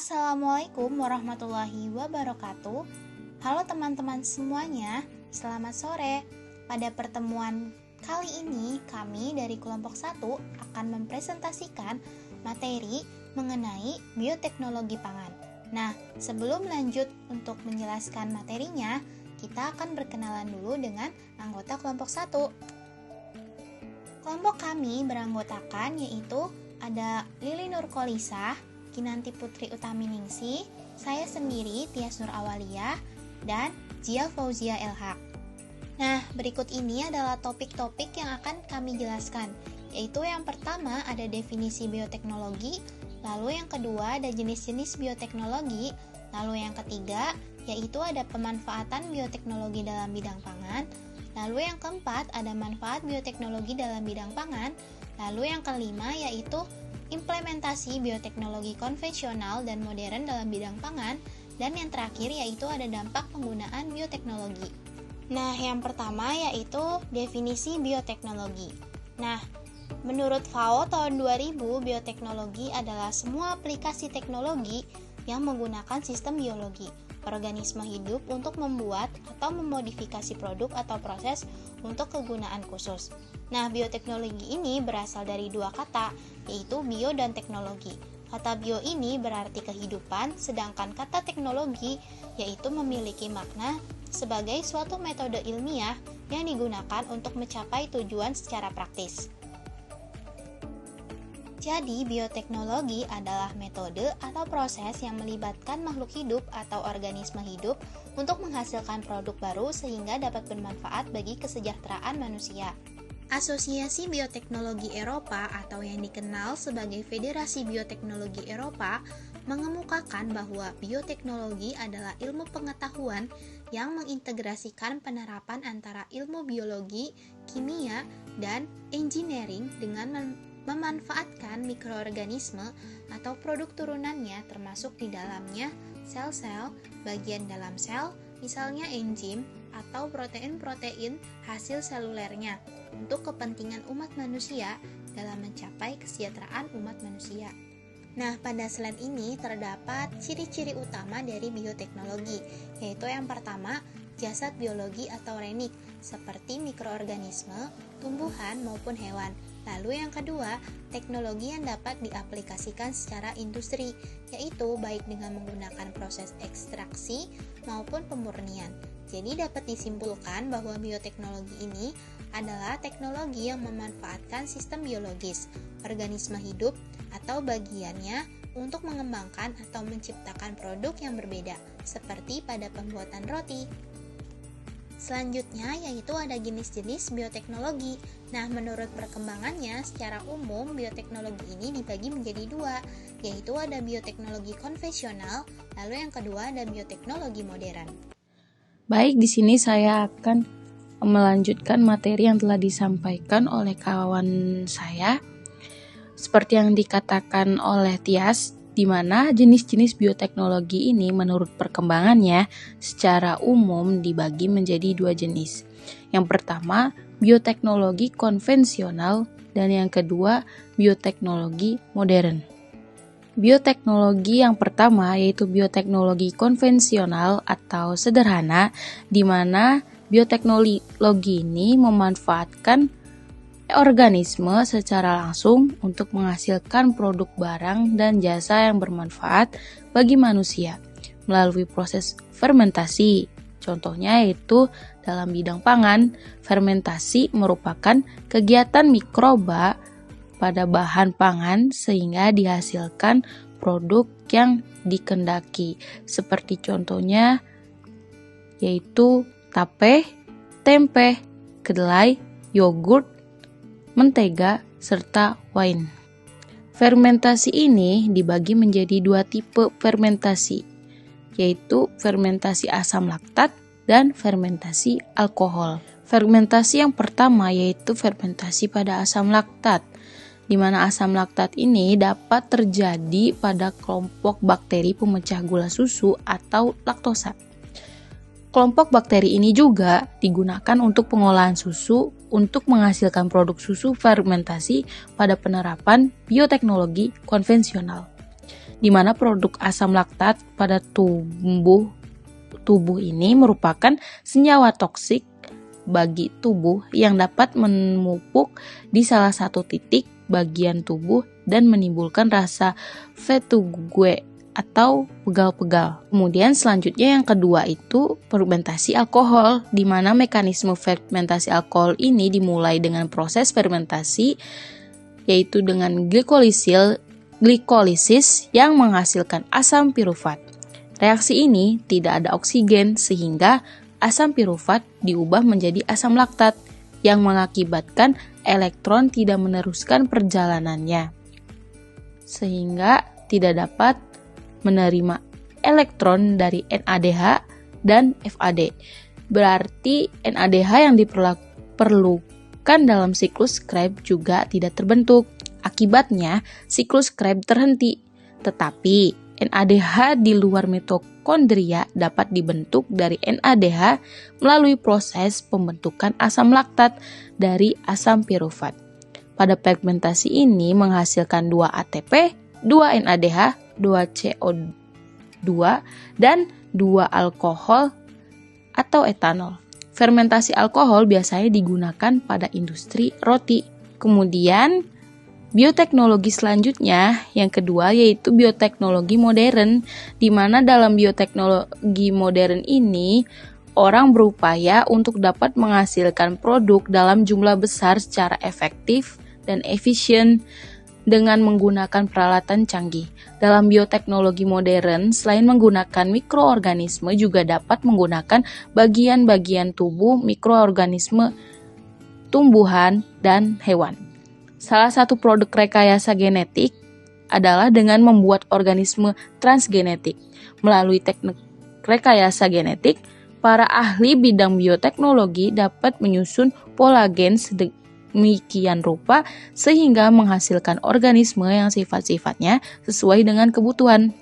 Assalamualaikum warahmatullahi wabarakatuh. Halo teman-teman semuanya, selamat sore. Pada pertemuan kali ini, kami dari kelompok 1 akan mempresentasikan materi mengenai bioteknologi pangan. Nah, sebelum lanjut untuk menjelaskan materinya, kita akan berkenalan dulu dengan anggota kelompok 1. Kelompok kami beranggotakan yaitu ada Lili Nurkolisah, Kinanti Putri Utaminingsih, saya sendiri Tias Nur Awaliyah, dan Jia Fauzia Elhaq. Nah, berikut ini adalah topik-topik yang akan kami jelaskan, yaitu yang pertama ada definisi bioteknologi, lalu yang kedua ada jenis-jenis bioteknologi, lalu yang ketiga yaitu ada pemanfaatan bioteknologi dalam bidang pangan, lalu yang keempat ada manfaat bioteknologi dalam bidang pangan, lalu yang kelima yaitu implementasi bioteknologi konvensional dan modern dalam bidang pangan, dan yang terakhir yaitu ada dampak penggunaan bioteknologi. Nah, yang pertama yaitu definisi bioteknologi. Nah, menurut FAO tahun 2000, bioteknologi adalah semua aplikasi teknologi yang menggunakan sistem biologi, organisme hidup untuk membuat atau memodifikasi produk atau proses untuk kegunaan khusus. Nah, bioteknologi ini berasal dari dua kata, yaitu bio dan teknologi. Kata bio ini berarti kehidupan, sedangkan kata teknologi yaitu memiliki makna sebagai suatu metode ilmiah yang digunakan untuk mencapai tujuan secara praktis. Jadi, bioteknologi adalah metode atau proses yang melibatkan makhluk hidup atau organisme hidup untuk menghasilkan produk baru sehingga dapat bermanfaat bagi kesejahteraan manusia. Asosiasi Bioteknologi Eropa atau yang dikenal sebagai Federasi Bioteknologi Eropa mengemukakan bahwa bioteknologi adalah ilmu pengetahuan yang mengintegrasikan penerapan antara ilmu biologi, kimia, dan engineering dengan memanfaatkan mikroorganisme atau produk turunannya termasuk di dalamnya sel-sel, bagian dalam sel, misalnya enzim atau protein-protein hasil selulernya untuk kepentingan umat manusia dalam mencapai kesejahteraan umat manusia. Nah, pada slide ini terdapat ciri-ciri utama dari bioteknologi, yaitu yang pertama, jasad biologi atau renik, seperti mikroorganisme, tumbuhan maupun hewan. Lalu yang kedua, teknologi yang dapat diaplikasikan secara industri, yaitu baik dengan menggunakan proses ekstraksi maupun pemurnian. Jadi dapat disimpulkan bahwa bioteknologi ini adalah teknologi yang memanfaatkan sistem biologis, organisme hidup, atau bagiannya untuk mengembangkan atau menciptakan produk yang berbeda, seperti pada pembuatan roti. Selanjutnya yaitu ada jenis-jenis bioteknologi. Nah, menurut perkembangannya, secara umum bioteknologi ini dibagi menjadi dua, yaitu ada bioteknologi konvensional, lalu yang kedua ada bioteknologi modern. Baik, di sini saya akan melanjutkan materi yang telah disampaikan oleh kawan saya. Seperti yang dikatakan oleh Tias, di mana jenis-jenis bioteknologi ini menurut perkembangannya secara umum dibagi menjadi dua jenis. Yang pertama, bioteknologi konvensional, dan yang kedua, bioteknologi modern. Bioteknologi yang pertama yaitu bioteknologi konvensional atau sederhana, di mana bioteknologi ini memanfaatkan organisme secara langsung untuk menghasilkan produk barang dan jasa yang bermanfaat bagi manusia melalui proses fermentasi. Contohnya yaitu dalam bidang pangan, fermentasi merupakan kegiatan mikroba pada bahan pangan sehingga dihasilkan produk yang dikehendaki. Seperti contohnya yaitu tape, tempe, kedelai, yogurt, mentega, serta wine. Fermentasi ini dibagi menjadi dua tipe fermentasi, yaitu fermentasi asam laktat dan fermentasi alkohol. Fermentasi yang pertama yaitu fermentasi pada asam laktat, di mana asam laktat ini dapat terjadi pada kelompok bakteri pemecah gula susu atau laktosa. Kelompok bakteri ini juga digunakan untuk pengolahan susu untuk menghasilkan produk susu fermentasi pada penerapan bioteknologi konvensional. di mana produk asam laktat pada tubuh ini merupakan senyawa toksik bagi tubuh yang dapat memupuk di salah satu titik bagian tubuh dan menimbulkan rasa fatigue atau pegal-pegal. Kemudian selanjutnya yang kedua itu fermentasi alkohol, di mana mekanisme fermentasi alkohol ini dimulai dengan proses fermentasi yaitu dengan glikolisis yang menghasilkan asam pirufat. Reaksi ini tidak ada oksigen sehingga asam pirufat diubah menjadi asam laktat yang mengakibatkan elektron tidak meneruskan perjalanannya sehingga tidak dapat menerima elektron dari NADH dan FAD. Berarti NADH yang diperlukan dalam siklus Krebs juga tidak terbentuk. Akibatnya, siklus Krebs terhenti. Tetapi NADH di luar mitokondria dapat dibentuk dari NADH melalui proses pembentukan asam laktat dari asam pirufat. Pada fermentasi ini menghasilkan 2 ATP, 2 NADH, 2 CO2, dan 2 alkohol atau etanol. Fermentasi alkohol biasanya digunakan pada industri roti. Kemudian, bioteknologi selanjutnya yang kedua yaitu bioteknologi modern, di mana dalam bioteknologi modern ini orang berupaya untuk dapat menghasilkan produk dalam jumlah besar secara efektif dan efisien dengan menggunakan peralatan canggih. Dalam bioteknologi modern, selain menggunakan mikroorganisme juga dapat menggunakan bagian-bagian tubuh mikroorganisme tumbuhan dan hewan. Salah satu produk rekayasa genetik adalah dengan membuat organisme transgenetik. Melalui teknik rekayasa genetik, para ahli bidang bioteknologi dapat menyusun pola gen sedemikian rupa sehingga menghasilkan organisme yang sifat-sifatnya sesuai dengan kebutuhan.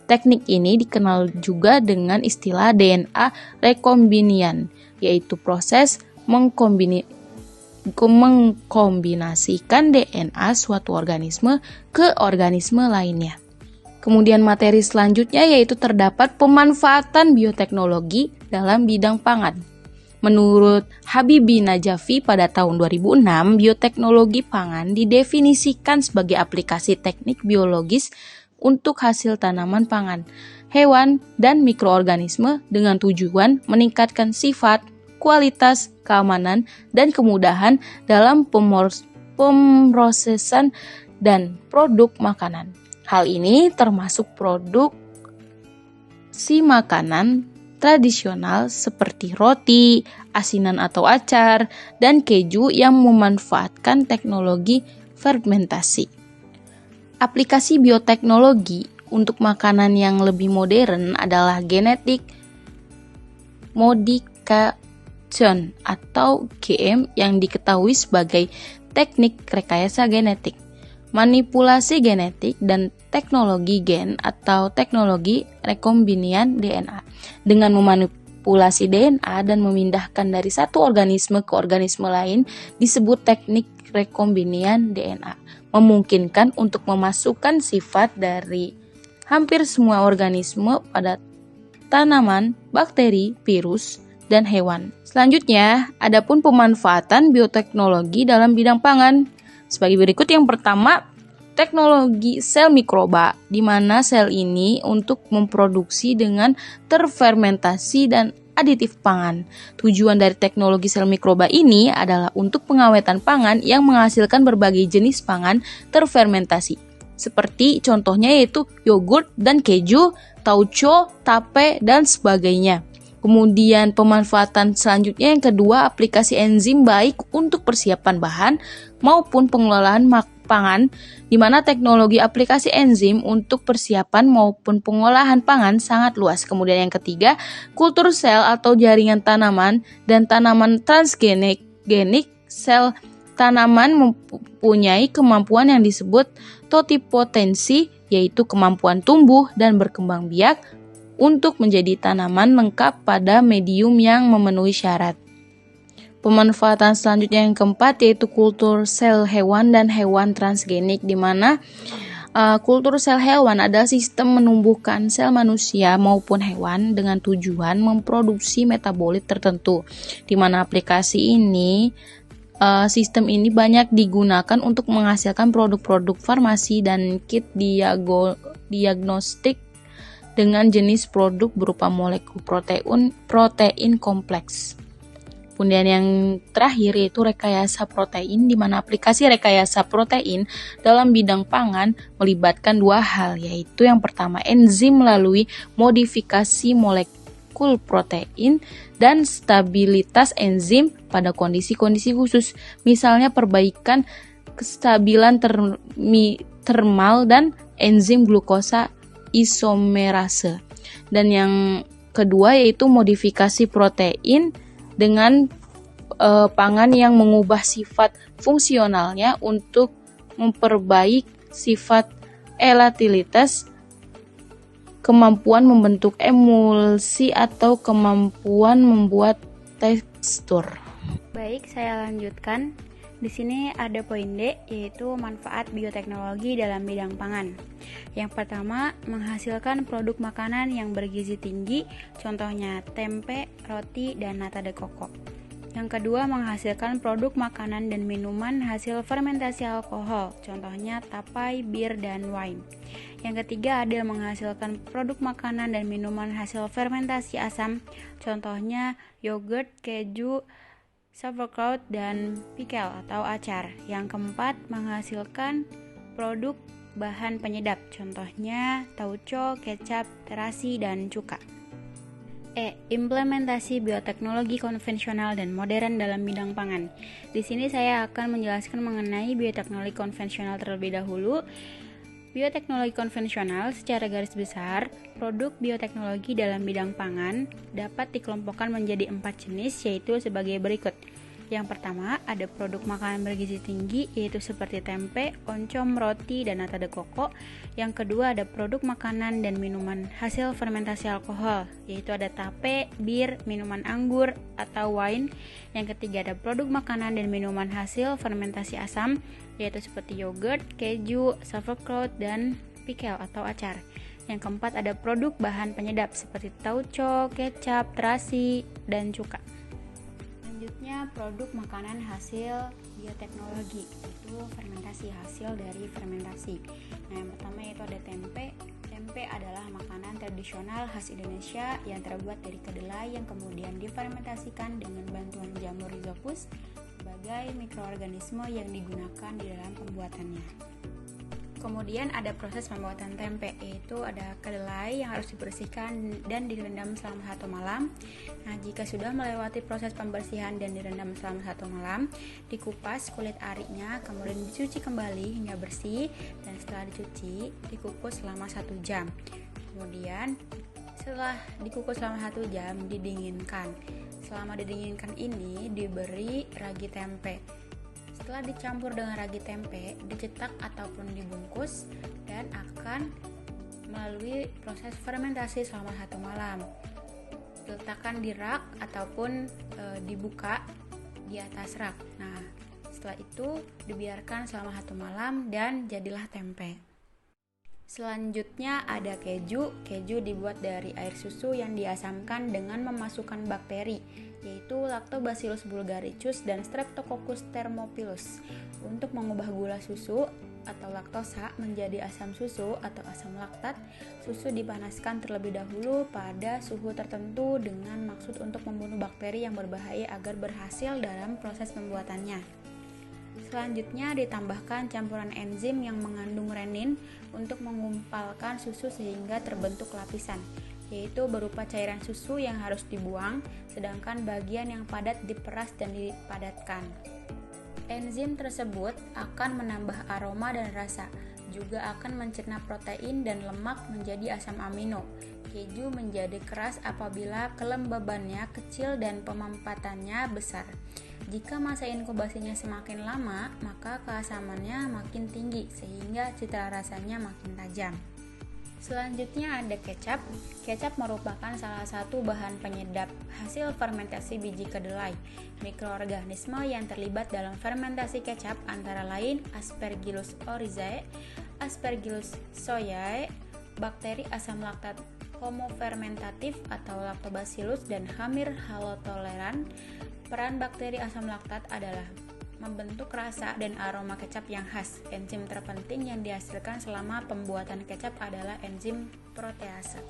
Teknik ini dikenal juga dengan istilah DNA rekombinian, yaitu proses mengkombinasikan DNA suatu organisme ke organisme lainnya. Kemudian materi selanjutnya yaitu terdapat pemanfaatan bioteknologi dalam bidang pangan. Menurut Habibi Najafi pada tahun 2006, bioteknologi pangan didefinisikan sebagai aplikasi teknik biologis untuk hasil tanaman pangan, hewan, dan mikroorganisme dengan tujuan meningkatkan sifat, kualitas, keamanan, dan kemudahan dalam pemrosesan dan produk makanan. Hal ini termasuk produksi makanan tradisional seperti roti, asinan atau acar, dan keju yang memanfaatkan teknologi fermentasi. Aplikasi bioteknologi untuk makanan yang lebih modern adalah genetic modification atau GM yang diketahui sebagai teknik rekayasa genetik, manipulasi genetik, dan teknologi gen atau teknologi rekombinian DNA. Dengan memanipulasi DNA dan memindahkan dari satu organisme ke organisme lain disebut teknik rekombinian DNA. Memungkinkan untuk memasukkan sifat dari hampir semua organisme pada tanaman, bakteri, virus, dan hewan. Selanjutnya, adapun pemanfaatan bioteknologi dalam bidang pangan. Sebagai berikut, yang pertama, teknologi sel mikroba, di mana sel ini untuk memproduksi dengan terfermentasi dan aditif pangan. Tujuan dari teknologi sel mikroba ini adalah untuk pengawetan pangan yang menghasilkan berbagai jenis pangan terfermentasi. Seperti contohnya yaitu yogurt dan keju, tauco, tape, dan sebagainya. Kemudian pemanfaatan selanjutnya yang kedua, aplikasi enzim baik untuk persiapan bahan maupun pengelolaan pangan, di mana teknologi aplikasi enzim untuk persiapan maupun pengolahan pangan sangat luas. Kemudian yang ketiga, kultur sel atau jaringan tanaman dan tanaman transgenik. Sel tanaman mempunyai kemampuan yang disebut totipotensi, yaitu kemampuan tumbuh dan berkembang biak untuk menjadi tanaman lengkap pada medium yang memenuhi syarat. Pemanfaatan selanjutnya yang keempat yaitu kultur sel hewan dan hewan transgenik, di mana Kultur sel hewan adalah sistem menumbuhkan sel manusia maupun hewan dengan tujuan memproduksi metabolit tertentu, di mana sistem ini banyak digunakan untuk menghasilkan produk-produk farmasi dan kit diagnostik dengan jenis produk berupa molekul protein kompleks. Kemudian yang terakhir yaitu rekayasa protein, di mana aplikasi rekayasa protein dalam bidang pangan melibatkan dua hal, yaitu yang pertama enzim melalui modifikasi molekul protein dan stabilitas enzim pada kondisi-kondisi khusus, misalnya perbaikan kestabilan termal dan enzim glukosa isomerase. Dan yang kedua yaitu modifikasi protein dengan pangan yang mengubah sifat fungsionalnya untuk memperbaik sifat elatilitas, kemampuan membentuk emulsi atau kemampuan membuat tekstur. Baik, saya lanjutkan. Di sini ada poin D, yaitu manfaat bioteknologi dalam bidang pangan. Yang pertama, menghasilkan produk makanan yang bergizi tinggi, contohnya tempe, roti, dan nata de coco. Yang kedua, menghasilkan produk makanan dan minuman hasil fermentasi alkohol, contohnya tapai, bir, dan wine. Yang ketiga, ada menghasilkan produk makanan dan minuman hasil fermentasi asam, contohnya yogurt, keju, sauerkraut, dan pickle atau acar. Yang keempat, menghasilkan produk bahan penyedap, contohnya tauco, kecap, terasi, dan cuka. Implementasi bioteknologi konvensional dan modern dalam bidang pangan. Di sini saya akan menjelaskan mengenai bioteknologi konvensional terlebih dahulu. Bioteknologi konvensional secara garis besar, produk bioteknologi dalam bidang pangan dapat dikelompokkan menjadi 4 jenis, yaitu sebagai berikut. Yang pertama, ada produk makanan bergizi tinggi, yaitu seperti tempe, oncom, roti, dan nata de coco. Yang kedua, ada produk makanan dan minuman hasil fermentasi alkohol, yaitu ada tape, bir, minuman anggur, atau wine. Yang ketiga, ada produk makanan dan minuman hasil fermentasi asam, yaitu seperti yogurt, keju, sauerkraut, dan pickle atau acar. Yang keempat, ada produk bahan penyedap seperti tauco, kecap, terasi, dan cuka. Selanjutnya, produk makanan hasil bioteknologi, itu fermentasi, hasil dari fermentasi. Nah, yang pertama yaitu ada tempe. Tempe adalah makanan tradisional khas Indonesia yang terbuat dari kedelai yang kemudian difermentasikan dengan bantuan jamur rhizopus sebagai mikroorganisme yang digunakan di dalam pembuatannya. Kemudian ada proses pembuatan tempe, yaitu ada kedelai yang harus dibersihkan dan direndam selama 1 malam. Nah, jika sudah melewati proses pembersihan dan direndam selama 1 malam, dikupas kulit arinya, kemudian dicuci kembali hingga bersih, dan setelah dicuci, dikukus selama 1 jam. Kemudian setelah dikukus selama 1 jam, didinginkan. Selama didinginkan ini diberi ragi tempe. Setelah dicampur dengan ragi tempe, dicetak ataupun dibungkus dan akan melalui proses fermentasi selama 1 malam. Diletakkan di rak ataupun dibuka di atas rak. Nah, setelah itu dibiarkan selama 1 malam dan jadilah tempe. Selanjutnya ada keju. Keju dibuat dari air susu yang diasamkan dengan memasukkan bakteri, yaitu Lactobacillus bulgaricus dan Streptococcus thermophilus untuk mengubah gula susu atau laktosa menjadi asam susu atau asam laktat. Susu dipanaskan terlebih dahulu pada suhu tertentu dengan maksud untuk membunuh bakteri yang berbahaya agar berhasil dalam proses pembuatannya. Selanjutnya ditambahkan campuran enzim yang mengandung renin untuk mengumpalkan susu sehingga terbentuk lapisan, yaitu berupa cairan susu yang harus dibuang, sedangkan bagian yang padat diperas dan dipadatkan. Enzim tersebut akan menambah aroma dan rasa, juga akan mencerna protein dan lemak menjadi asam amino. Keju menjadi keras apabila kelembabannya kecil dan pemampatannya besar. Jika masa inkubasinya semakin lama, maka keasamannya makin tinggi sehingga cita rasanya makin tajam. Selanjutnya ada kecap. Kecap merupakan salah satu bahan penyedap hasil fermentasi biji kedelai. Mikroorganisme yang terlibat dalam fermentasi kecap antara lain Aspergillus oryzae, Aspergillus soyae, bakteri asam laktat homofermentatif atau lactobacillus, dan hamir halotoleran. Peran bakteri asam laktat adalah membentuk rasa dan aroma kecap yang khas. Enzim terpenting yang dihasilkan selama pembuatan kecap adalah enzim protease.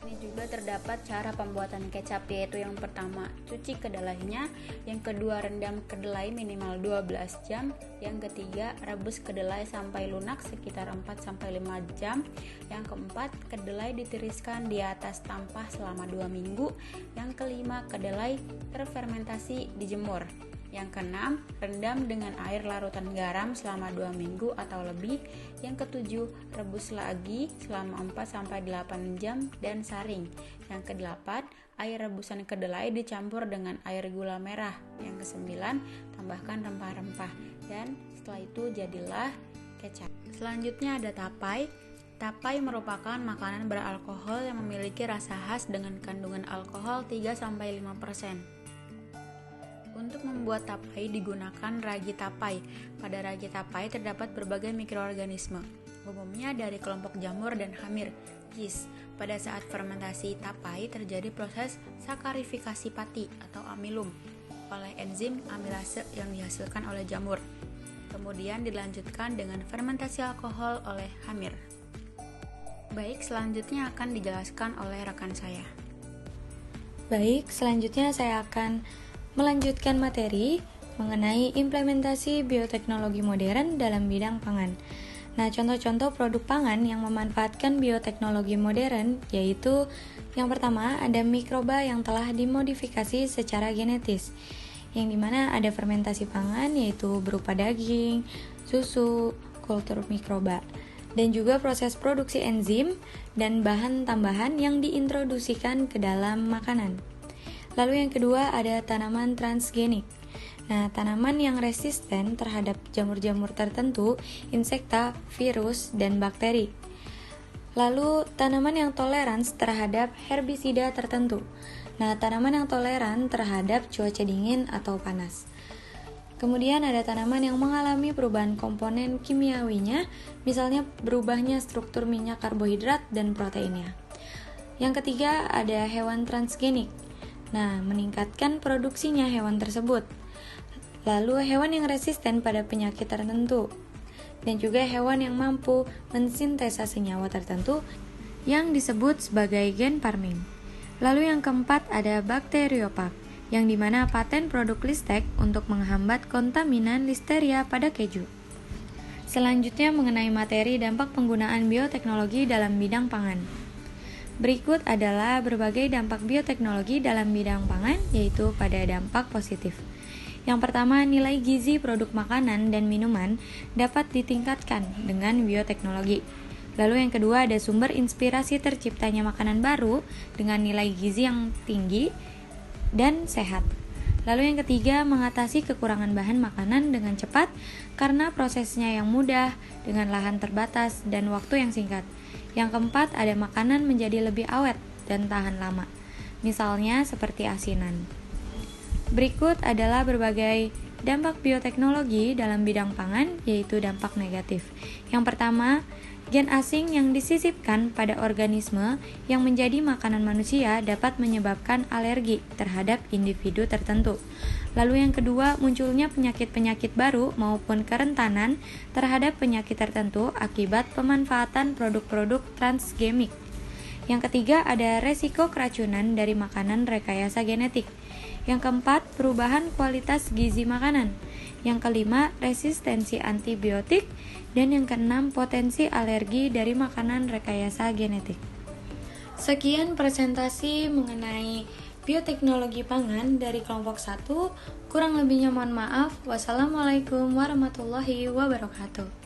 Ini juga terdapat cara pembuatan kecap, yaitu yang pertama, cuci kedelainya, yang kedua, rendam kedelai minimal 12 jam, yang ketiga, rebus kedelai sampai lunak sekitar 4-5 jam, yang keempat, kedelai ditiriskan di atas tampah selama 2 minggu, yang kelima, kedelai terfermentasi dijemur. Yang keenam, rendam dengan air larutan garam selama 2 minggu atau lebih. Yang ketujuh, rebus lagi selama 4-8 jam dan saring. Yang kedelapan, air rebusan kedelai dicampur dengan air gula merah. Yang kesembilan, tambahkan rempah-rempah. Dan setelah itu jadilah kecap. Selanjutnya ada tapai. Tapai merupakan makanan beralkohol yang memiliki rasa khas dengan kandungan alkohol 3-5%. Untuk membuat tapai digunakan ragi tapai. Pada ragi tapai terdapat berbagai mikroorganisme, umumnya dari kelompok jamur dan hamir, yeast. Pada saat fermentasi tapai terjadi proses sakarifikasi pati atau amilum oleh enzim amilase yang dihasilkan oleh jamur. Kemudian dilanjutkan dengan fermentasi alkohol oleh hamir. Baik, selanjutnya akan dijelaskan oleh rekan saya. Baik, selanjutnya saya akan melanjutkan materi mengenai implementasi bioteknologi modern dalam bidang pangan. Nah, contoh-contoh produk pangan yang memanfaatkan bioteknologi modern yaitu yang pertama ada mikroba yang telah dimodifikasi secara genetis, yang dimana ada fermentasi pangan yaitu berupa daging, susu, kultur mikroba, dan juga proses produksi enzim dan bahan tambahan yang diintroduksikan ke dalam makanan. Lalu yang kedua ada tanaman transgenik. Nah, tanaman yang resisten terhadap jamur-jamur tertentu, insekta, virus, dan bakteri. Lalu tanaman yang toleran terhadap herbisida tertentu. Nah, tanaman yang toleran terhadap cuaca dingin atau panas. Kemudian ada tanaman yang mengalami perubahan komponen kimiawinya, misalnya berubahnya struktur minyak karbohidrat dan proteinnya. Yang ketiga ada hewan transgenik. Nah, meningkatkan produksinya hewan tersebut. Lalu hewan yang resisten pada penyakit tertentu. Dan juga hewan yang mampu mensintesa senyawa tertentu yang disebut sebagai gen farming. Lalu yang keempat ada bakteriophag, yang dimana paten produk Listek untuk menghambat kontaminan listeria pada keju. Selanjutnya mengenai materi dampak penggunaan bioteknologi dalam bidang pangan. Berikut adalah berbagai dampak bioteknologi dalam bidang pangan, yaitu pada dampak positif. Yang pertama, nilai gizi produk makanan dan minuman dapat ditingkatkan dengan bioteknologi. Lalu yang kedua, ada sumber inspirasi terciptanya makanan baru dengan nilai gizi yang tinggi dan sehat. Lalu yang ketiga, mengatasi kekurangan bahan makanan dengan cepat karena prosesnya yang mudah, dengan lahan terbatas dan waktu yang singkat. Yang keempat, ada makanan menjadi lebih awet dan tahan lama, misalnya seperti asinan. Berikut adalah berbagai dampak bioteknologi dalam bidang pangan, yaitu dampak negatif. Yang pertama, gen asing yang disisipkan pada organisme yang menjadi makanan manusia dapat menyebabkan alergi terhadap individu tertentu. Lalu yang kedua, munculnya penyakit-penyakit baru maupun kerentanan terhadap penyakit tertentu akibat pemanfaatan produk-produk transgenik. Yang ketiga, ada resiko keracunan dari makanan rekayasa genetik. Yang keempat, perubahan kualitas gizi makanan. Yang kelima, resistensi antibiotik. Dan yang keenam, potensi alergi dari makanan rekayasa genetik. Sekian presentasi mengenai bioteknologi pangan dari kelompok 1. Kurang lebihnya mohon maaf. Wassalamualaikum warahmatullahi wabarakatuh.